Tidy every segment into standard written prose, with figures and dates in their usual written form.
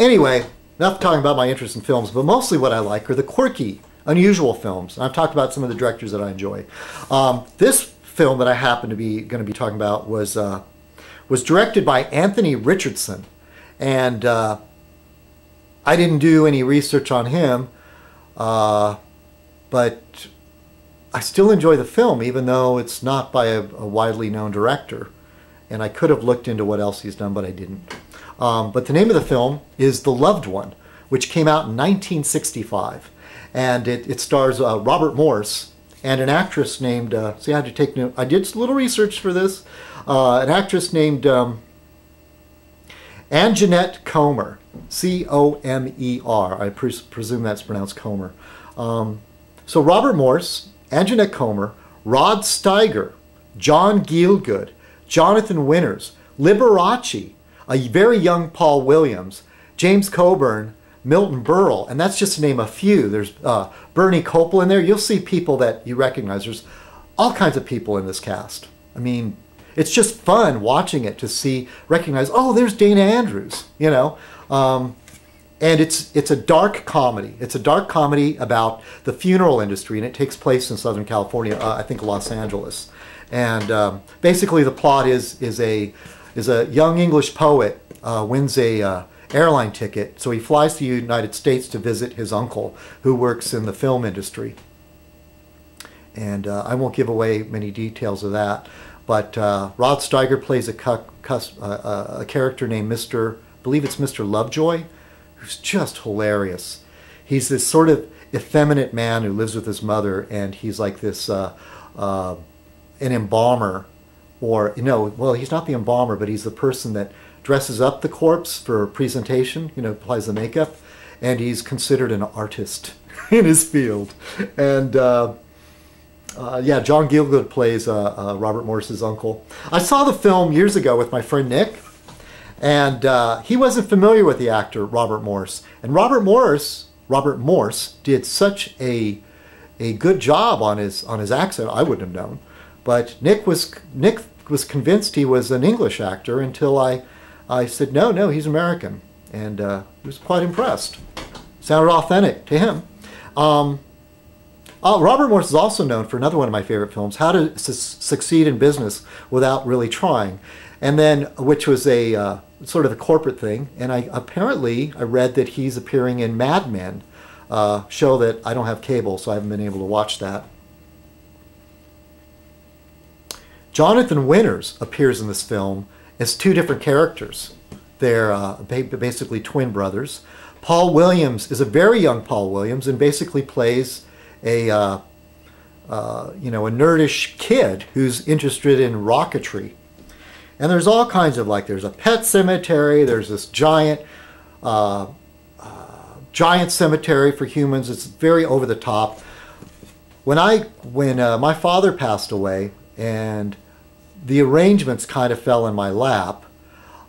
Anyway, enough talking about my interest in films, but mostly what I like are the quirky, unusual films. And I've talked about some of the directors that I enjoy. This film that I happen to be going to be talking about was directed by Anthony Richardson, and I didn't do any research on him, but I still enjoy the film, even though it's not by a widely known director. And I could have looked into what else he's done, but I didn't. But the name of the film is The Loved One, which came out in 1965. And it stars Robert Morse and an actress named, see, I did a little research for this, an actress named Anjanette Comer, C-O-M-E-R. I presume that's pronounced Comer. So Robert Morse, Anjanette Comer, Rod Steiger, John Gielgud, Jonathan Winters, Liberace, a very young Paul Williams, James Coburn, Milton Berle, and that's just to name a few. There's Bernie Kopel in there. You'll see people that you recognize. There's all kinds of people in this cast. I mean, it's just fun watching it to recognize, oh, there's Dana Andrews, you know. And it's a dark comedy. It's a dark comedy about the funeral industry, and it takes place in Southern California, I think Los Angeles. And basically the plot is a young English poet wins a airline ticket, so he flies to the United States to visit his uncle who works in the film industry. And I won't give away many details of that, but Rod Steiger plays a character named I believe it's Mr. Lovejoy, who's just hilarious. He's this sort of effeminate man who lives with his mother, and he's like this an embalmer, or well, he's not the embalmer, but he's the person that dresses up the corpse for presentation, applies the makeup, and he's considered an artist in his field. And yeah, John Gielgud plays Robert Morse's uncle. I saw the film years ago with my friend Nick, and he wasn't familiar with the actor Robert Morse. And Robert Morse did such a good job on his accent, I wouldn't have known. But Nick was convinced he was an English actor until I said, no, he's American. And he was quite impressed. Sounded authentic to him. Robert Morse is also known for another one of my favorite films, How to Succeed in Business Without Really Trying, and then which was a sort of a corporate thing. And I read that he's appearing in Mad Men, show that I don't have cable, so I haven't been able to watch that. Jonathan Winters appears in this film as two different characters. They're basically twin brothers. Paul Williams is a very young Paul Williams and basically plays a nerdish kid who's interested in rocketry. And there's all kinds of, there's a pet cemetery, there's this giant cemetery for humans. It's very over the top. When my father passed away and the arrangements kind of fell in my lap,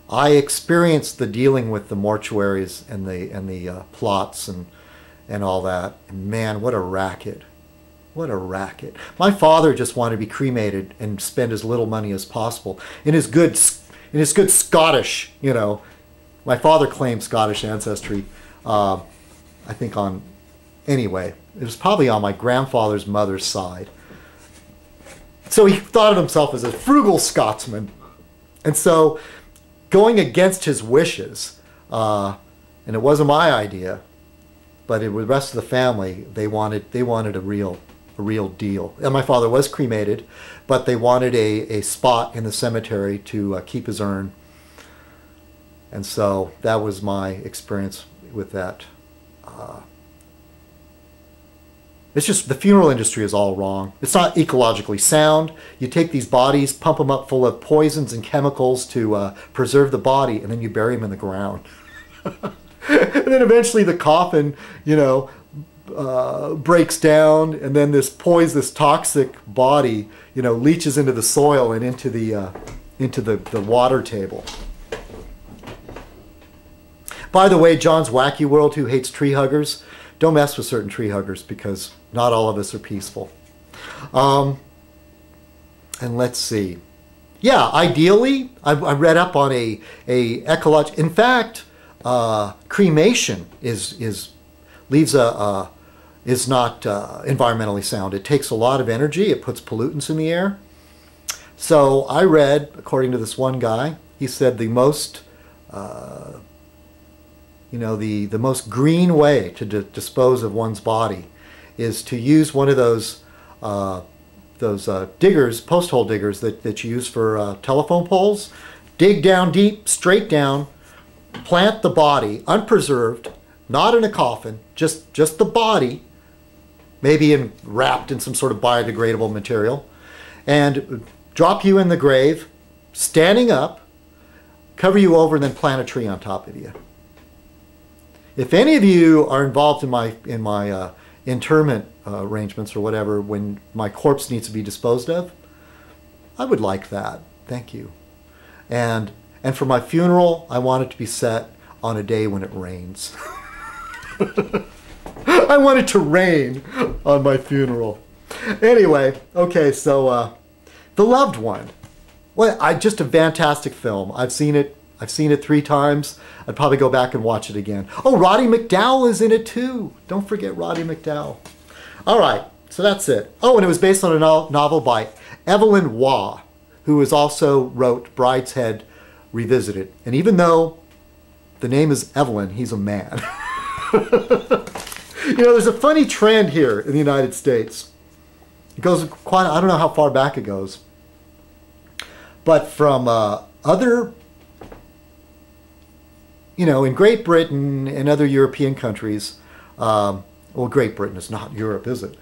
I experienced the dealing with the mortuaries and the plots and all that. And man, what a racket. What a racket. My father just wanted to be cremated and spend as little money as possible. In his good Scottish, my father claimed Scottish ancestry, I think anyway, it was probably on my grandfather's mother's side. So he thought of himself as a frugal Scotsman. And so going against his wishes, and it wasn't my idea, but the rest of the family, they wanted a real deal. And my father was cremated, but they wanted a spot in the cemetery to keep his urn. And so that was my experience with that. It's just the funeral industry is all wrong. It's not ecologically sound. You take these bodies, pump them up full of poisons and chemicals to preserve the body, and then you bury them in the ground. And then eventually the coffin, breaks down, and then this toxic body, leaches into the soil and into the water table. By the way, John's Wacky World, who hates tree huggers, don't mess with certain tree huggers because not all of us are peaceful. And let's see. Yeah, ideally, I read up on a ecological. In fact, cremation is not environmentally sound. It takes a lot of energy. It puts pollutants in the air. So I read, according to this one guy, he said the most the most green way to dispose of one's body is to use one of those diggers, post hole diggers that you use for telephone poles. Dig down deep, straight down, plant the body, unpreserved, not in a coffin, just the body, maybe wrapped in some sort of biodegradable material, and drop you in the grave, standing up, cover you over, and then plant a tree on top of you. If any of you are involved in my interment arrangements or whatever, when my corpse needs to be disposed of, I would like that. Thank you. And for my funeral, I want it to be set on a day when it rains. I want it to rain on my funeral. Anyway, okay, so The Loved One. Well, just a fantastic film. I've seen it 3 times. I'd probably go back and watch it again. Oh, Roddy McDowall is in it too. Don't forget Roddy McDowall. All right, so that's it. Oh, and it was based on a novel by Evelyn Waugh, who also wrote Brideshead Revisited. And even though the name is Evelyn, he's a man. There's a funny trend here in the United States. It goes quite, I don't know how far back it goes. But from other, in Great Britain and other European countries, well, Great Britain is not Europe, is it?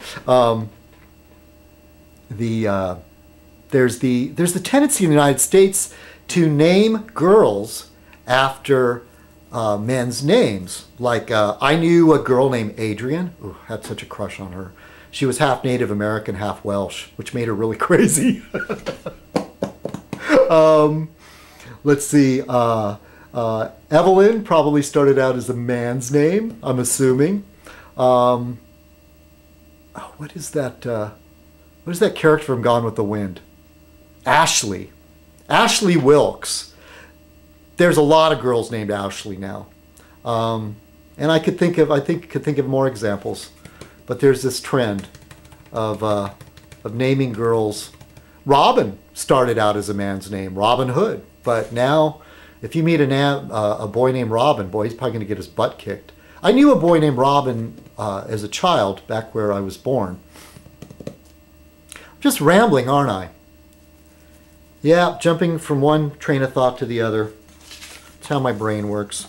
There's the tendency in the United States to name girls after men's names. Like, I knew a girl named Adrian. Ooh, had such a crush on her. She was half Native American, half Welsh, which made her really crazy. Let's see. Evelyn probably started out as a man's name, I'm assuming. What is that? What is that character from Gone with the Wind? Ashley. Ashley Wilkes. There's a lot of girls named Ashley now. And I could think of more examples. But there's this trend of naming girls. Robin started out as a man's name, Robin Hood. But now, if you meet a boy named Robin, boy, he's probably going to get his butt kicked. I knew a boy named Robin as a child, back where I was born. Just rambling, aren't I? Yeah, jumping from one train of thought to the other. That's how my brain works.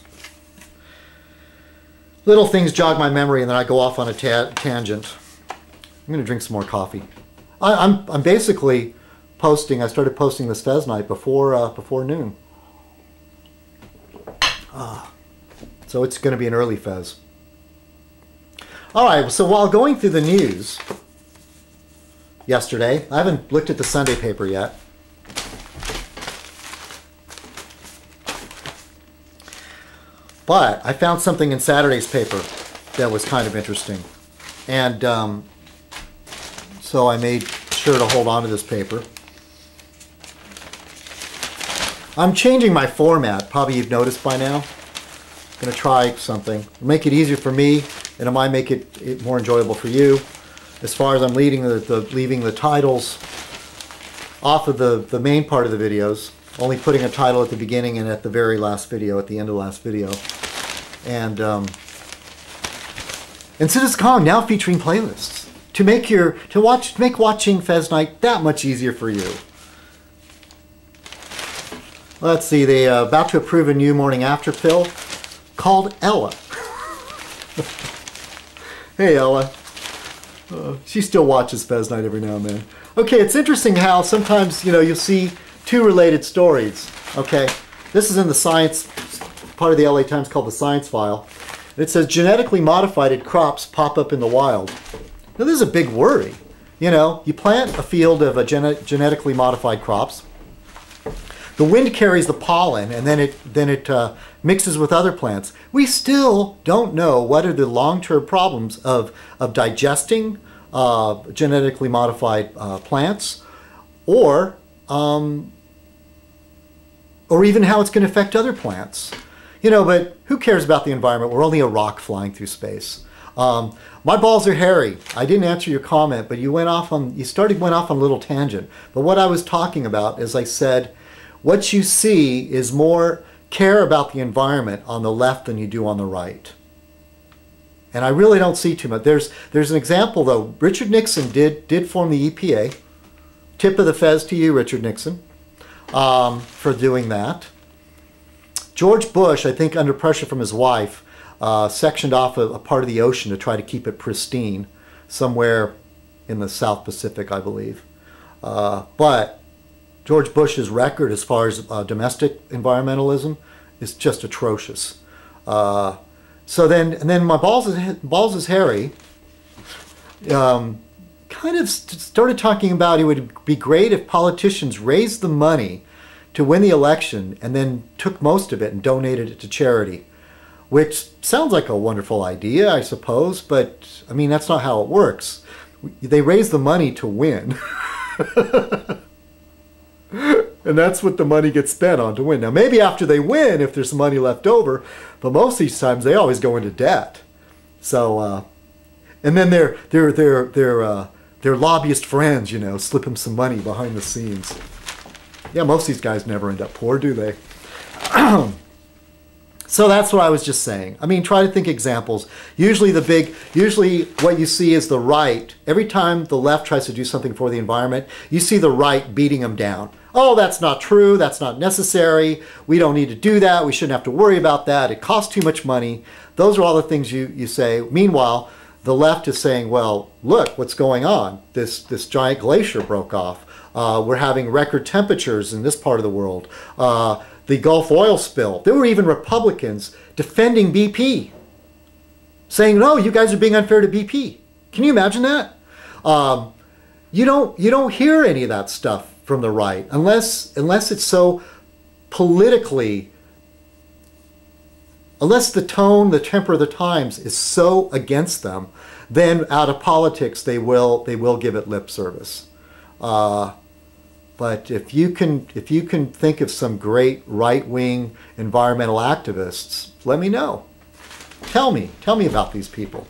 Little things jog my memory and then I go off on a tangent. I'm going to drink some more coffee. I'm basically posting, I started posting this Fez Night before noon. So it's going to be an early Fez. All right, so while going through the news yesterday, I haven't looked at the Sunday paper yet. But I found something in Saturday's paper that was kind of interesting. And so I made sure to hold on to this paper. I'm changing my format, probably you've noticed by now. I'm going to try something. It'll make it easier for me, and it might make it more enjoyable for you. As far as I'm leaving the titles off of the main part of the videos, only putting a title at the beginning and at the very last video, at the end of the last video. And citizenkong now featuring playlists to make make watching Fez Night that much easier for you. Let's see, they about to approve a new morning after pill called Ella. Hey Ella. She still watches Fez Night every now and then. Okay, it's interesting how sometimes, you'll see two related stories. Okay, this is in the science, part of the LA Times called the Science File. It says genetically modified crops pop up in the wild. Now this is a big worry. You plant a field of genetically modified crops. The wind carries the pollen, and then it mixes with other plants. We still don't know what are the long-term problems of digesting genetically modified plants, or even how it's going to affect other plants. You know, but who cares about the environment? We're only a rock flying through space. My balls are hairy. I didn't answer your comment, but went off on a little tangent. But what I was talking about, as I said, what you see is more care about the environment on the left than you do on the right. And I really don't see too much. There's an example though. Richard Nixon did form the EPA. Tip of the Fez to you, Richard Nixon, for doing that. George Bush, I think under pressure from his wife, sectioned off a part of the ocean to try to keep it pristine, somewhere in the South Pacific, I believe. But George Bush's record as far as domestic environmentalism is just atrocious. So then my balls is hairy. Kind of started talking about it would be great if politicians raised the money to win the election and then took most of it and donated it to charity, which sounds like a wonderful idea, I suppose, but I mean, that's not how it works. They raise the money to win. And that's what the money gets spent on, to win. Now, maybe after they win, if there's money left over, but most of these times they always go into debt. So, and then their lobbyist friends, you know, slip them some money behind the scenes. Yeah, most of these guys never end up poor, do they? So that's what I was just saying. I mean, try to think examples. Usually what you see is the right. Every time the left tries to do something for the environment, you see the right beating them down. Oh, that's not true. That's not necessary. We don't need to do that. We shouldn't have to worry about that. It costs too much money. Those are all the things you say. Meanwhile, the left is saying, well, look what's going on. This giant glacier broke off. We're having record temperatures in this part of the world. The Gulf oil spill. There were even Republicans defending BP, saying, no, you guys are being unfair to BP. Can you imagine that? You don't hear any of that stuff from the right unless it's so politically, unless the tone, the temper of the times is so against them, then out of politics they will give it lip service. But if you can think of some great right-wing environmental activists, let me know. Tell me about these people.